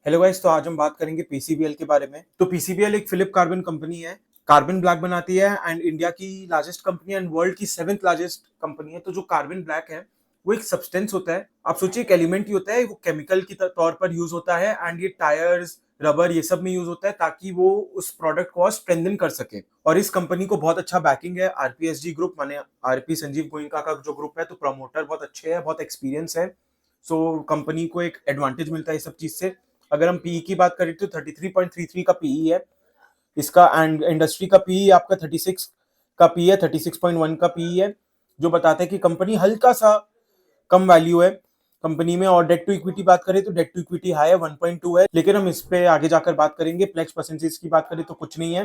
Hello guys, तो आज हम बात करेंगे पीसीबीएल के बारे में। तो पीसीबीएल एक फिलिप कार्बन कंपनी है, कार्बन ब्लैक बनाती है एंड इंडिया की लार्जेस्ट कंपनी एंड वर्ल्ड की 7th लार्जेस्ट कंपनी है। तो जो कार्बन ब्लैक है वो एक सब्सटेंस होता है, आप सोचिए एक एलिमेंट ही होता है, वो केमिकल की तौर पर यूज होता है एंड ये टायर्स रबर ये सब में यूज होता है ताकि वो उस प्रोडक्ट को स्ट्रेंथन कर सके। और इस कंपनी को बहुत अच्छा बैकिंग है, आरपीएसजी ग्रुप माने आरपी संजीव गोयनका का जो ग्रुप है, तो प्रमोटर बहुत अच्छे हैं, बहुत एक्सपीरियंस है। सो कंपनी को एक एडवांटेज मिलता है इस सब चीज से। अगर हम पीई की बात करें तो 33.33 का पीई है इसका, एंड इंडस्ट्री का पीई आपका 36 का पी है, 36.1 का पीई है, जो बताता है कि कंपनी हल्का सा कम वैल्यू है कंपनी में। और डेट टू इक्विटी बात करें तो डेट टू इक्विटी हाई है, 1.2 है, लेकिन हम इस पे आगे जाकर बात करेंगे। प्लेक्स परसेंटेज की बात करें तो कुछ नहीं है।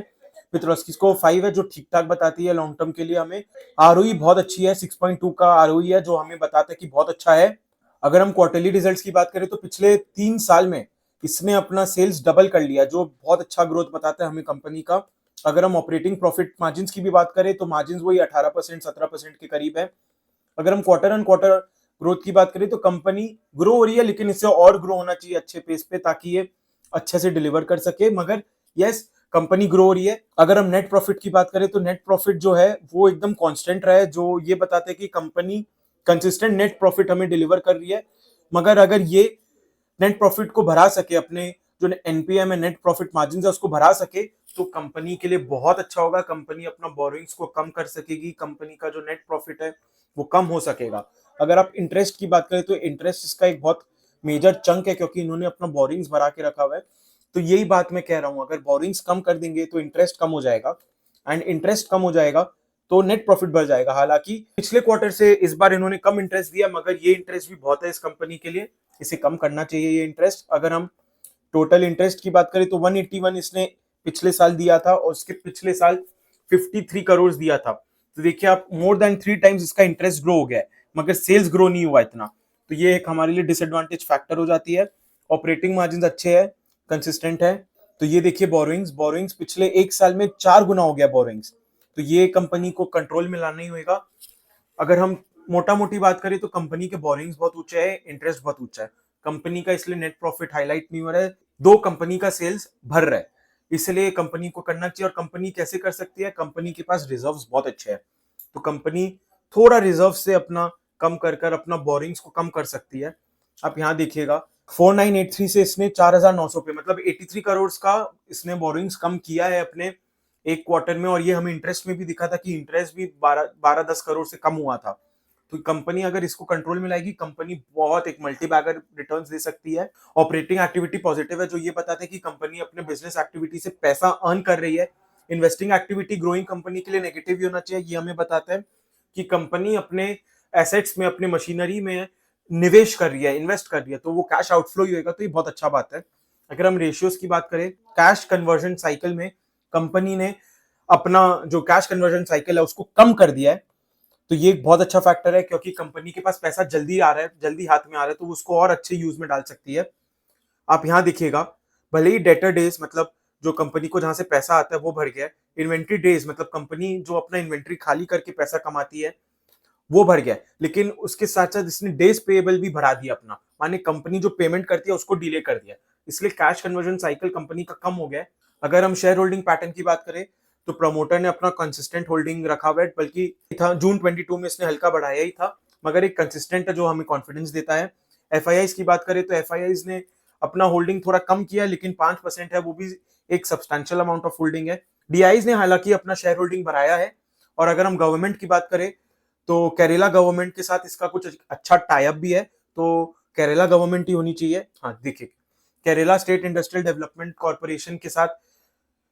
पित्रोस्की को 5 है, जो ठीक ठाक बताती है लॉन्ग टर्म के लिए हमें। आरओई बहुत अच्छी है, 6.2 का आरओई है, जो हमें बताता है कि बहुत अच्छा है। अगर हम क्वार्टरली रिजल्ट्स की बात करें तो पिछले 3 साल में इसने अपना सेल्स डबल कर लिया, जो बहुत अच्छा ग्रोथ बताता है हमें कंपनी का। अगर हम ऑपरेटिंग प्रॉफिट मार्जिन की भी बात करें तो मार्जिन वही 18% 17% के करीब है। अगर हम क्वार्टर ऑन क्वार्टर ग्रोथ की बात करें तो कंपनी ग्रो हो रही है, लेकिन इससे और ग्रो होना चाहिए अच्छे पेस पे ताकि ये अच्छे से डिलीवर कर सके। मगर यस, कंपनी ग्रो हो रही है। अगर हम नेट प्रॉफिट की बात करें तो नेट प्रॉफिट जो है वो एकदम कांस्टेंट रहा है, जो ये बताते हैं कि कंपनी कंसिस्टेंट नेट प्रॉफिट हमें डिलीवर कर रही है। मगर अगर ये नेट प्रॉफिट को बढ़ा सके, अपने जो एनपीएम है नेट प्रॉफिट मार्जिन है उसको बढ़ा सके, तो कंपनी के लिए बहुत अच्छा होगा। कंपनी अपना बोरिंग्स को कम कर सकेगी, कंपनी का जो नेट प्रॉफिट है वो कम हो सकेगा। अगर आप इंटरेस्ट की बात करें तो इंटरेस्ट इसका एक बहुत मेजर चंक है, क्योंकि इन्होंने अपना बोरिंग्स बढ़ा के रखा हुआ है। तो यही बात मैं कह रहा हूं, अगर बोरिंग्स कम कर देंगे तो इंटरेस्ट कम हो जाएगा, एंड इंटरेस्ट कम हो जाएगा तो नेट प्रॉफिट बढ़ जाएगा। हालांकि पिछले क्वार्टर से इस बार इन्होंने कम इंटरेस्ट दिया, मगर ये इंटरेस्ट भी बहुत है इस कंपनी के लिए, इसे कम करना चाहिए ये इंटरेस्ट। अगर हम टोटल इंटरेस्ट की बात करें तो 181 इसने पिछले साल दिया था, और उसके पिछले साल 53 करोड़ दिया था। तो देखिए आप, मोर देन 3 टाइम्स इसका इंटरेस्ट ग्रो हो गया है, मगर सेल्स ग्रो नहीं हुआ इतना। तो ये एक हमारे लिए डिसएडवांटेज फैक्टर हो जाती है। ऑपरेटिंग मार्जिन अच्छे है, कंसिस्टेंट है। तो ये देखिए बोरोइंग्स बोरोइंग्स पिछले 1 साल में 4 गुना हो गया बोरोइंग्स। तो ये कंपनी को कंट्रोल में लाना ही होगा। अगर हम मोटा मोटी बात करें तो कंपनी के बोरिंग्स बहुत ऊंचे है, इंटरेस्ट बहुत ऊंचा है कंपनी का, इसलिए नेट प्रॉफिट हाईलाइट नहीं हो रहा है। दो कंपनी का सेल्स भर रहा है, इसलिए कंपनी को करना चाहिए। और कंपनी कैसे कर सकती है, कंपनी के पास रिजर्व्स बहुत अच्छे हैं, तो कंपनी थोड़ा रिजर्व से अपना कम कर कर अपना बोरिंग्स को कम कर सकती है। आप यहाँ देखिएगा 4983 से इसने 4900 पे, मतलब 83 करोड़ का इसने बोरिंग्स कम किया है अपने एक क्वार्टर में। और ये हमें इंटरेस्ट में भी दिखा था कि इंटरेस्ट भी 12-10 करोड़ से कम हुआ था। तो कंपनी अगर इसको कंट्रोल में लाएगी, कंपनी बहुत एक मल्टी बैगर रिटर्न्स दे सकती है। ऑपरेटिंग एक्टिविटी पॉजिटिव है, जो ये बताते हैं कि कंपनी अपने बिजनेस एक्टिविटी से पैसा अर्न कर रही है। इन्वेस्टिंग एक्टिविटी ग्रोइंग कंपनी के लिए नेगेटिव ही होना चाहिए, ये हमें बताता है कि कंपनी अपने एसेट्स में, अपने मशीनरी में निवेश कर रही है, इन्वेस्ट कर रही है, तो वो कैश आउटफ्लो ही होगा, तो ये बहुत अच्छा बात है। अगर हम रेशियोज की बात करें, कैश कन्वर्जन साइकिल में कंपनी ने अपना जो कैश कन्वर्जन साइकिल है उसको कम कर दिया है। तो ये एक बहुत अच्छा फैक्टर है, क्योंकि कंपनी के पास पैसा जल्दी आ रहा है, जल्दी हाथ में आ रहा है, तो उसको और अच्छे यूज में डाल सकती है। आप यहाँ देखिएगा, भले ही डेटर डेज मतलब जो कंपनी को जहां से पैसा आता है वो बढ़ गया है, इन्वेंट्री डेज मतलब कंपनी जो अपना इन्वेंट्री खाली करके पैसा कमाती है वो बढ़ गया है, लेकिन उसके साथ साथ इसने डेज पेएबल भी बढ़ा दिया अपना, माने कंपनी जो पेमेंट करती है उसको डिले कर दिया, इसलिए कैश कन्वर्जन साइकिल कंपनी का कम हो गया है। अगर हम शेयर होल्डिंग पैटर्न की बात करें तो प्रमोटर ने अपना कंसिस्टेंट होल्डिंग रखा हुआ है, बल्कि था जून 22 में इसने हल्का बढ़ाया ही था, मगर एक कंसिस्टेंट है जो हमें कॉन्फिडेंस देता है। एफआईआईज की बात करें तो एफआईआईज ने अपना होल्डिंग थोड़ा कम किया, लेकिन 5% है, वो भी एक सब्सटैंशियल अमाउंट ऑफ होल्डिंग है। डीआईज ने हालांकि अपना शेयर होल्डिंग बढ़ाया है। और अगर हम गवर्नमेंट की बात करें तो केरला गवर्नमेंट के साथ इसका कुछ अच्छा टाई अप भी है, तो केरला गवर्नमेंट ही होनी चाहिए। हाँ देखिए, Kerala state industrial development corporation के साथ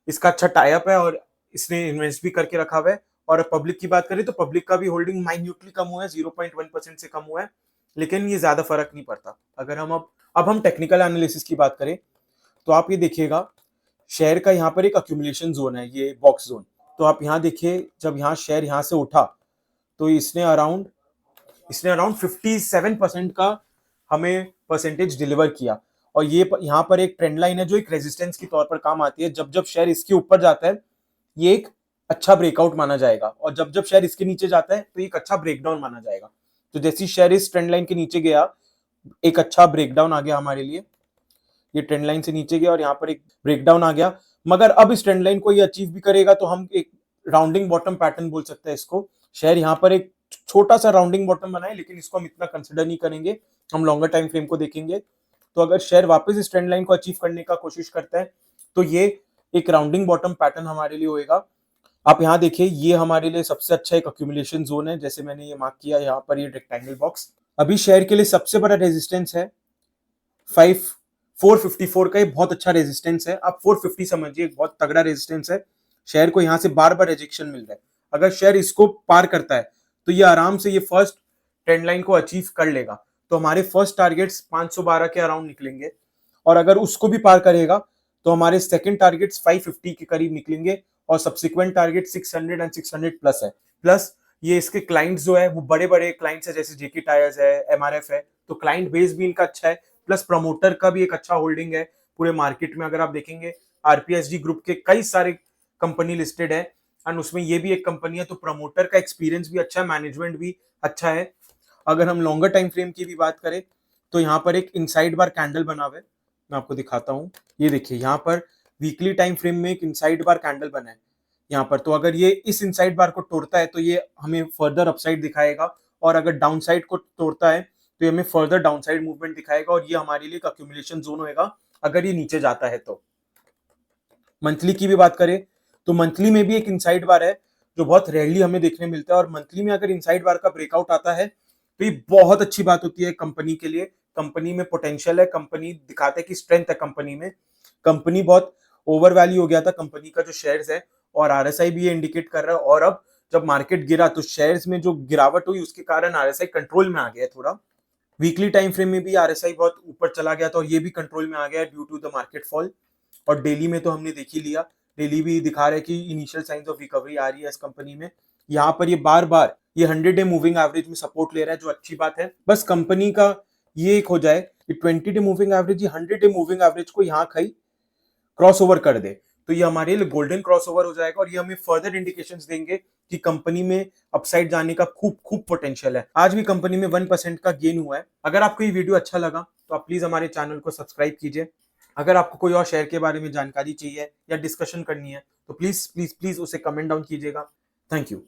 इसका अच्छा टाई अप है, और इसने इन्वेस्ट भी करके रखा हुआ है। और पब्लिक की बात करें तो पब्लिक का भी होल्डिंग माइन्यूटली कम हुआ है, 0.1% से कम हुआ है, लेकिन ये ज्यादा फर्क नहीं पड़ता। अगर हम अब हम टेक्निकल एनालिसिस की बात करें तो आप ये देखिएगा, शेयर का यहाँ पर एक अक्यूमुलेशन जोन है, ये बॉक्स जोन। तो आप यहाँ देखिए, जब यहाँ शेयर यहाँ से उठा तो इसने अराउंड 57% का हमें परसेंटेज डिलीवर किया। और ये यहाँ पर एक ट्रेंड लाइन है जो एक रेजिस्टेंस के तौर पर काम आती है। जब जब शेयर इसके ऊपर जाता है ये एक अच्छा ब्रेकआउट माना जाएगा, और जब जब शेयर इसके नीचे जाता है तो एक अच्छा ब्रेकडाउन माना जाएगा। तो जैसे शेयर इस ट्रेंड लाइन के नीचे गया, एक अच्छा ब्रेकडाउन आ गया हमारे लिए। ये ट्रेंड लाइन से नीचे गया और यहाँ पर एक ब्रेकडाउन आ गया, मगर अब इस ट्रेंड लाइन को ये अचीव भी करेगा तो हम एक राउंडिंग बॉटम पैटर्न बोल सकते हैं इसको। शेयर यहाँ पर एक छोटा सा राउंडिंग बॉटम बनाए, लेकिन इसको हम इतना कंसिडर नहीं करेंगे, हम लॉन्गर टाइम फ्रेम को देखेंगे। तो अगर शेयर वापस इस ट्रेंड लाइन को अचीव करने का कोशिश करता है तो ये एक राउंडिंग बॉटम पैटर्न हमारे लिए होएगा। आप यहाँ देखिए, ये हमारे लिए सबसे अच्छा एक अक्यूमुलेशन जोन है, जैसे मैंने ये मार्क किया यहाँ पर, ये रेक्टेंगल बॉक्स। अभी शेयर के लिए सबसे बड़ा रेजिस्टेंस है 454 का, ये बहुत अच्छा रेजिस्टेंस है। आप 450 समझिए, बहुत तगड़ा रेजिस्टेंस है। शेयर को यहाँ से बार बार रिजेक्शन मिल रहा है, अगर शेयर इसको पार करता है तो ये आराम से ये फर्स्ट ट्रेंड लाइन को अचीव कर लेगा। तो हमारे फर्स्ट टारगेट्स 512 के अराउंड निकलेंगे, और अगर उसको भी पार करेगा तो हमारे सेकंड टारगेट्स 550 के करीब निकलेंगे, और सब्सिक्वेंट टारगेट 600 एंड 600 प्लस है। प्लस ये इसके क्लाइंट्स जो है वो बड़े बड़े क्लाइंट्स है, जैसे जेके टायर्स है, एमआरएफ है, तो क्लाइंट बेस भी इनका अच्छा है। प्लस प्रमोटर का भी एक अच्छा होल्डिंग है पूरे मार्केट में। अगर आप देखेंगे आरपीएसजी ग्रुप के कई सारे कंपनी लिस्टेड है, एंड उसमें ये भी एक कंपनी है, तो प्रमोटर का एक्सपीरियंस भी अच्छा है, मैनेजमेंट भी अच्छा है। अगर हम लॉन्गर टाइम फ्रेम की भी बात करें तो यहाँ पर एक इनसाइड बार कैंडल बना हुआ है, मैं आपको दिखाता हूँ। ये देखिए, यहाँ पर वीकली टाइम फ्रेम में एक इनसाइड बार कैंडल बना है यहाँ पर। तो अगर ये इस इनसाइड बार को तोड़ता है तो ये हमें फर्दर अपसाइड दिखाएगा, और अगर डाउनसाइड को तोड़ता है तो ये हमें फर्दर डाउनसाइड मूवमेंट दिखाएगा, और ये हमारे लिए एक अक्यूमुलेशन जोन होएगा अगर ये नीचे जाता है तो। मंथली की भी बात करें तो मंथली में भी एक इनसाइड बार है जो बहुत रेयरली हमें देखने मिलता है, और मंथली में अगर इनसाइड बार का ब्रेकआउट आता है तो ये बहुत अच्छी बात होती है कंपनी के लिए। कंपनी में पोटेंशियल है, कंपनी दिखाते हैं कि स्ट्रेंथ है कंपनी में। कंपनी बहुत ओवर वैल्यू हो गया था कंपनी का जो शेयर्स है, और आरएसआई भी ये इंडिकेट कर रहा है। और अब जब मार्केट गिरा तो शेयर्स में जो गिरावट हुई उसके कारण आरएसआई कंट्रोल में आ गया थोड़ा। वीकली टाइम फ्रेम में भी आरएसआई बहुत ऊपर चला गया था, और ये भी कंट्रोल में आ गया due to the market fall. और डेली में तो हमने देख ही लिया, डेली भी दिखा रहा है कि इनिशियल साइंस ऑफ रिकवरी आ रही है इस कंपनी में। यहाँ पर ये बार बार ये 100 डे मूविंग एवरेज में सपोर्ट ले रहा है, जो अच्छी बात है। बस कंपनी का ये एक हो जाए कि 20 डे मूविंग एवरेज, ये 100 डे मूविंग एवरेज को यहाँ कहीं क्रॉस ओवर कर दे तो ये हमारे लिए गोल्डन क्रॉस ओवर हो जाएगा, और ये हमें फर्दर इंडिकेशंस देंगे कि कंपनी में अपसाइड जाने का खूब खूब पोटेंशियल है। आज भी कंपनी में 1% का गेन हुआ है। अगर आपको ये वीडियो अच्छा लगा तो आप प्लीज हमारे चैनल को सब्सक्राइब कीजिए। अगर आपको कोई और शेयर के बारे में जानकारी चाहिए या डिस्कशन करनी है तो प्लीज प्लीज प्लीज उसे कमेंट डाउन कीजिएगा। Thank you.